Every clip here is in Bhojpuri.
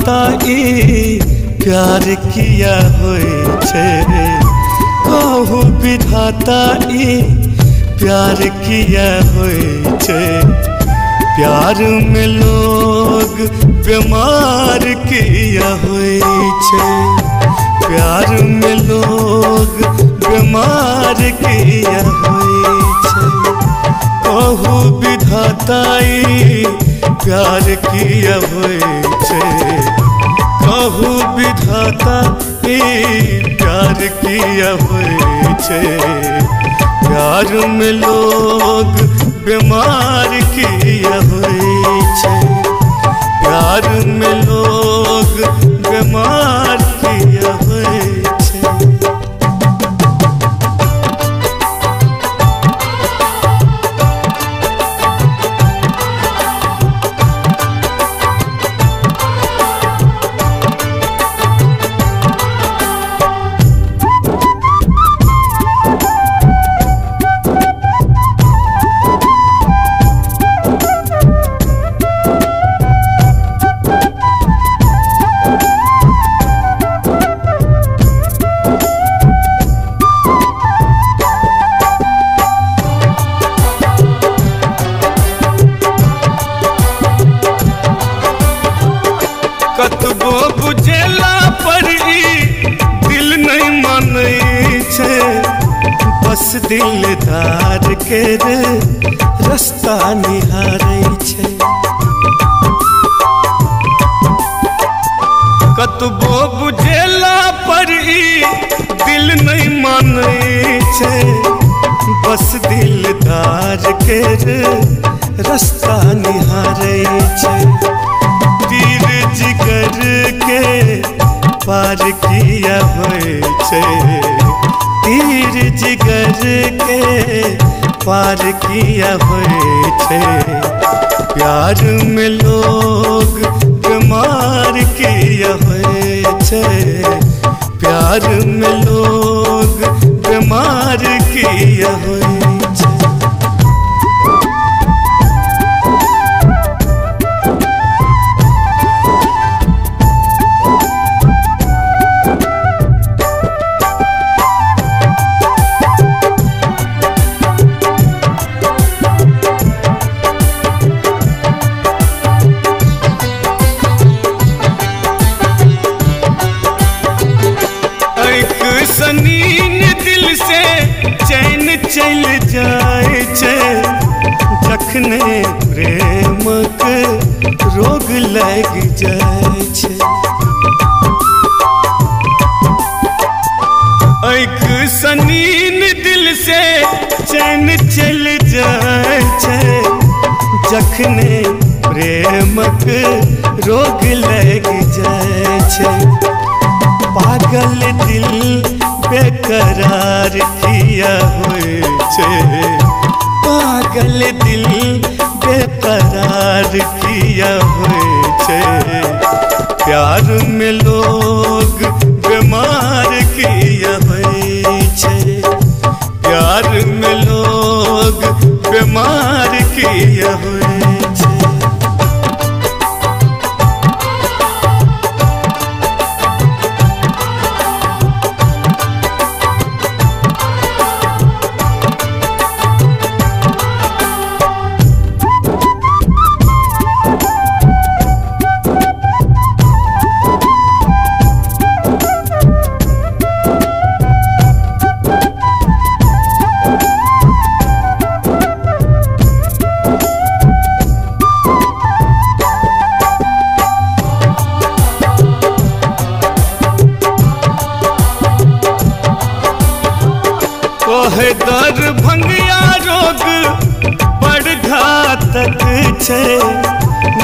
विधाता ई प्यार किया होय छे। कहू विधाता ई प्यार किया होय छे। प्यार में लोग बीमार किया होय छे। प्यार में लोग बीमार किया होय छे। कहू विधाता ई प्यार किया होय छे। कहू विधाता ई प्यार किया होय छे। प्यार में लोग बीमार किया होय छे। प्यार में लोग बीमार किया होय छे। कतबो बुझेला पर ई दिल नहीं मानै छे। बस दिलदार के रे रास्ता निहारै छे। कतबो बुझेला पर ई दिल नहीं मानै छे। बस दिलदार के रे रास्ता निहारै छे। तीर जिगर के पार किया होय छे। तीर जिगर के पार किया होय छे। प्यार में लोग बीमार किया होय छे। प्यार में लोग बीमार किया होय छे। सनीन दिल से चैन चल जाए छे। जखने प्रेम के रोग लग जाए छे। एक सनीन दिल से चैन चल जाए छे। जखने प्रेम के रोग लग जाए छे। पागल दिल बेकरार किया होय छे। पागल दिल बेकरार किया होय छे। प्यार में लोग बीमार किया होय छे। प्यार में लोग बीमार किया होय छे। दरभंगिया रोग बड़ घातक छे।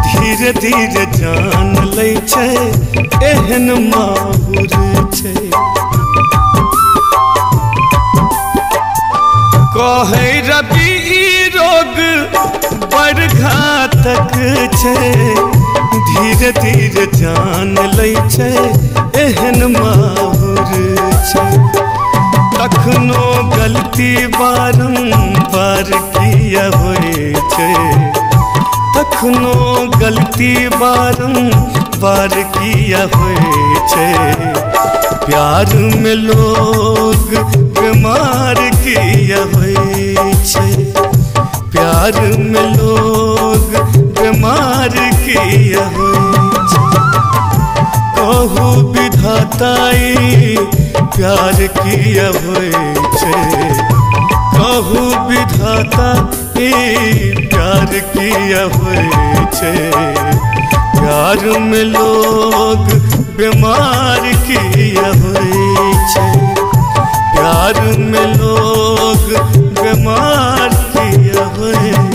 धीरे धीरे जान लै छे। एहन माहुर छे। कहे रवि ई रोग बड़ घातक छे। धीरे धीरे जान लै छे। एहन माहुर छे। तखनो गलती बारंबार किया होय छे। तखनो गलती बारंबार पार किया हुए छे। प्यार में लोग बीमार किया हुए छे। प्यार में लोग बीमार किया हुए छे। कहू विधाताई प्यार किया हुए छे। कहू विधाता प्यार किया हुए छे। प्यार में लोग बीमार किया हुए छे। प्यार में लोग बीमार किया हुए छे।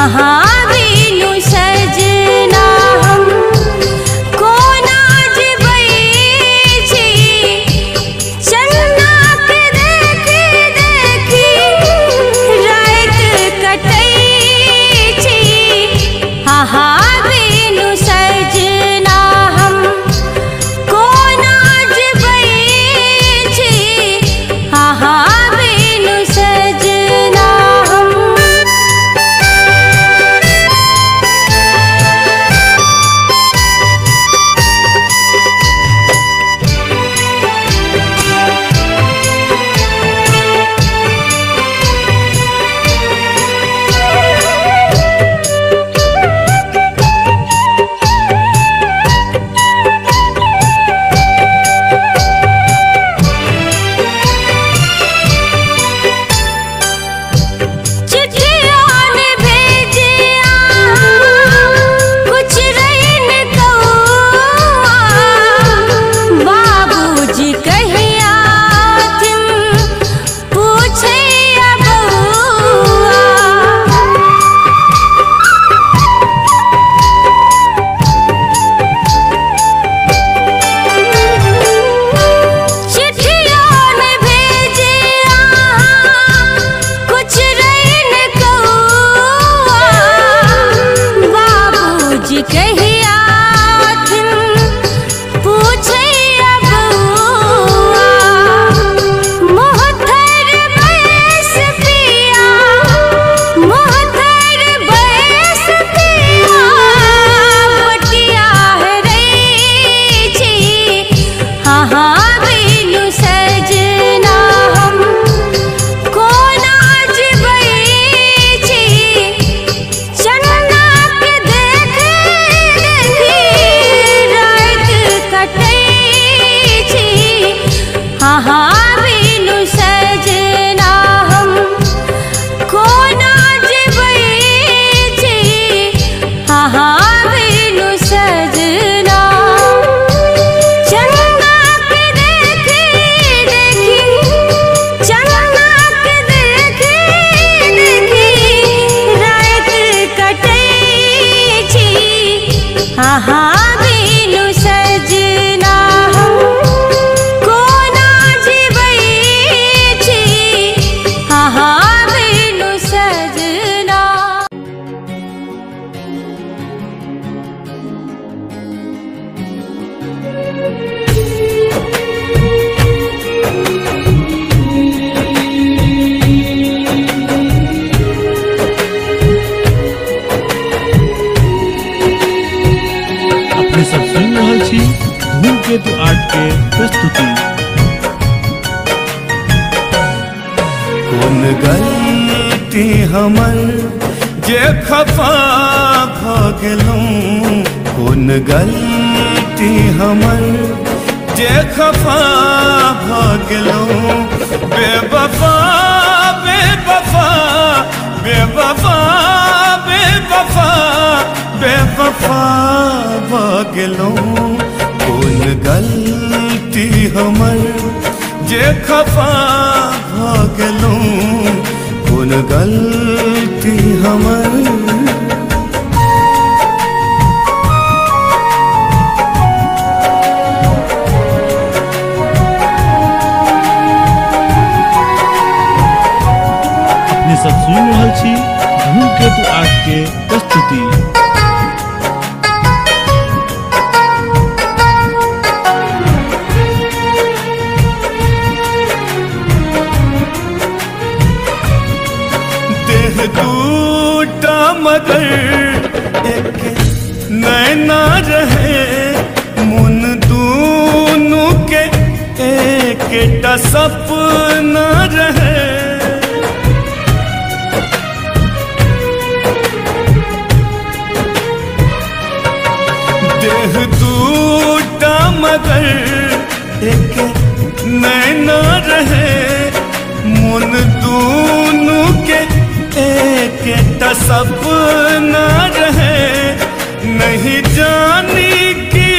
हाँ बीनु सजना हम कोना जबै छी चन्ना के देखी देखी रात कटै छी हाँ बीनु सजना हम कोना जबै छी हाँ बीनु सजना हम धूमकेतु आर्ट के प्रस्तुति। कौन गलती हमर जे खफा भ गेलहुँ, कौन गलती हमर जे खफा भ गेलहुँ, बेवफा बेवफा बेवफा बेवफा बेवफा भ गेलहुँ। कौन गलती हमर जे खफा भ गेलहुँ, कौन गलती हमर। अपने सब सुन रहल छी धूमकेतु आर्ट के प्रस्तुति। टूटा मगर एक नैना रहे, मुन दूनू के एक सपना रहे। देह टूटा मगर एक नैना रहे, मुन दूनू के एक सपना रहे। नहीं जानी कि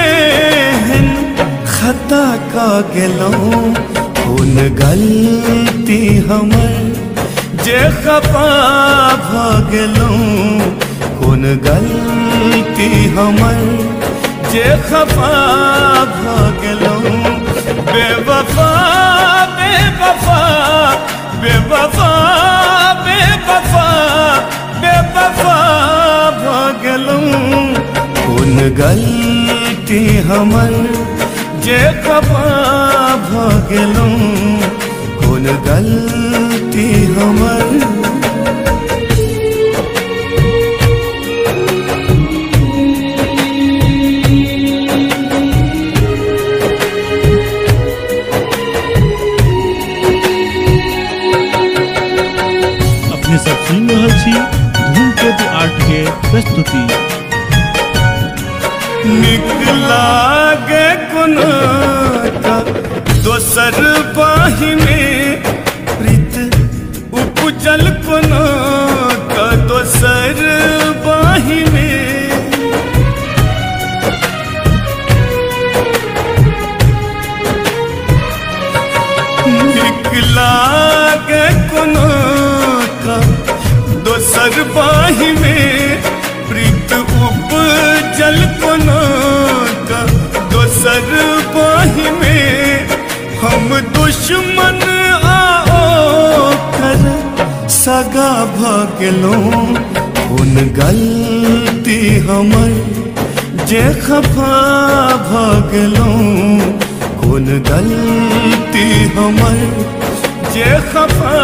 एहन खता का गेलहुँ, कौन गलती हमर जे खफा भ गेलूं कोन गलती हमर जे खफा भ गेलूं बेवफा बेवफा बेवफा बेवफा बेवफा भ गेलूं कोन गलती हमर जे खफा भ गेलूं कोन गलती हमर। अपने सब सुन रहल छी धूमकेतु आर्ट के प्रस्तुति। निकला गे कोनो दोसर बाही में प्रीत उपजल कोनो दोसर बाही में निकला गे कोनो दोसर बाही में प्रीत उपजल कोनो दोसर बाही में हम दुश्मन आओ कर सगा भ गेलूं कोन गलती हमर जे खफा भ गेलूं कोन गलती हमर जे खफा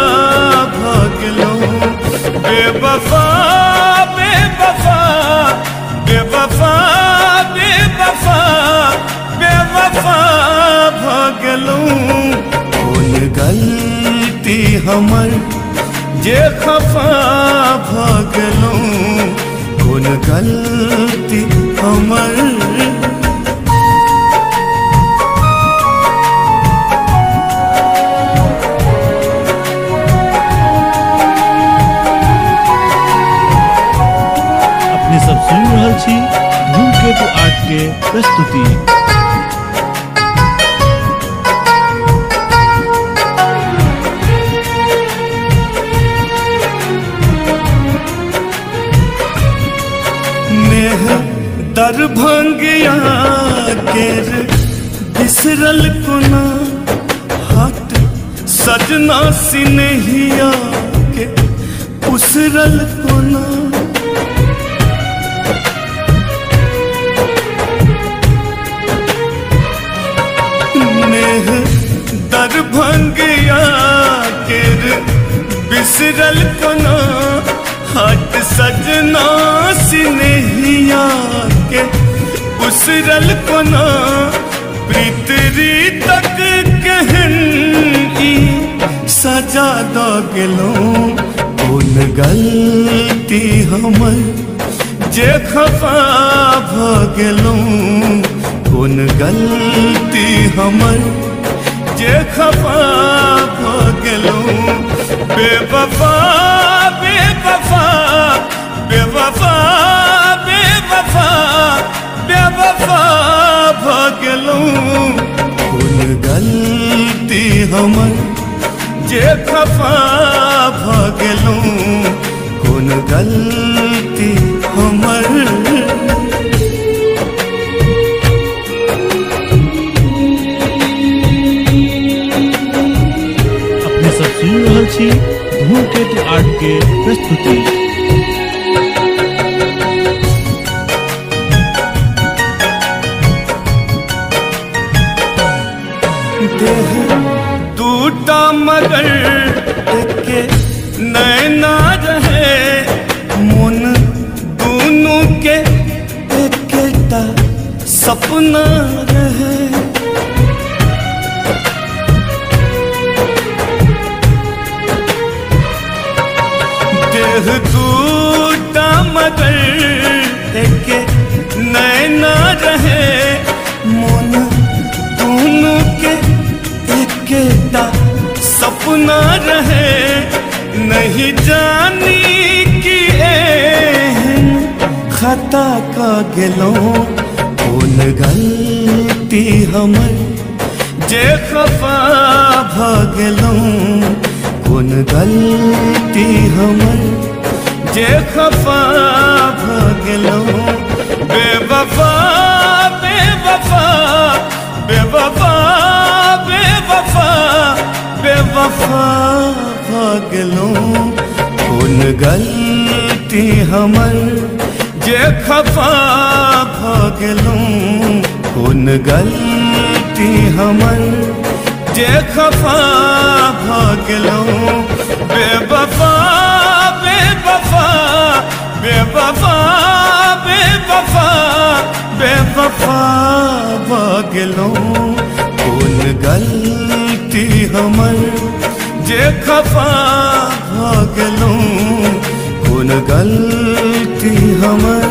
भ गेलूं बेवफा बेवफा बेवफा बेवफा बेवफा भ गेलूं कोन गलती हमर जे खफा भ गेलूं कोन गलती हमर। सब सुन रहल छी धूमकेतु आर्ट के प्रस्तुति। नेह दरभंगिया केर बिसरल कोना हाथ सजना सिनहिया के उसरल कोना दरभंगिया केर बिसरल कोना हाथ सजना सिनहिया के उसरल कोना प्रीतरी तक कहन ई सजा द गेलूं कोन गलती हमर जे खफा भ गेलूं कोन गलती हमर जे खफा भ गेलूं बेवफा बेवफा बेवफा बेवफा बेवफा भ गेलूं कोन गलती हमर जे खफा भ गेलूं कोन गलती हमर। सुन रहल छी धूमकेतु आर्ट के प्रस्तुति। देह टूटा मगर के नैना रहे मन दोनों के एकटा सपना रहे देह टूटा मगर के नैना रहे मन दोनों के एकटा सपना रहे नहीं जानी कि खता का गेलूं कोन गलती हमर जे खफा भ गेलूं कोन गलती हमर जे खफा भ गेलहुँ बेवफा बेवफा बेवफा बेवफा बेवफा भ गेलहुँ कोन गलती हमर जे खफा भ गेलहुँ कोन गलती हमर जे खफा भ गेलहुँ बेवफा बेवफा बेवफा बेवफा बेवफा भ गेलहुँ कोन गलती हमर जे खफा भ गेलहुँ कोन गलती हमर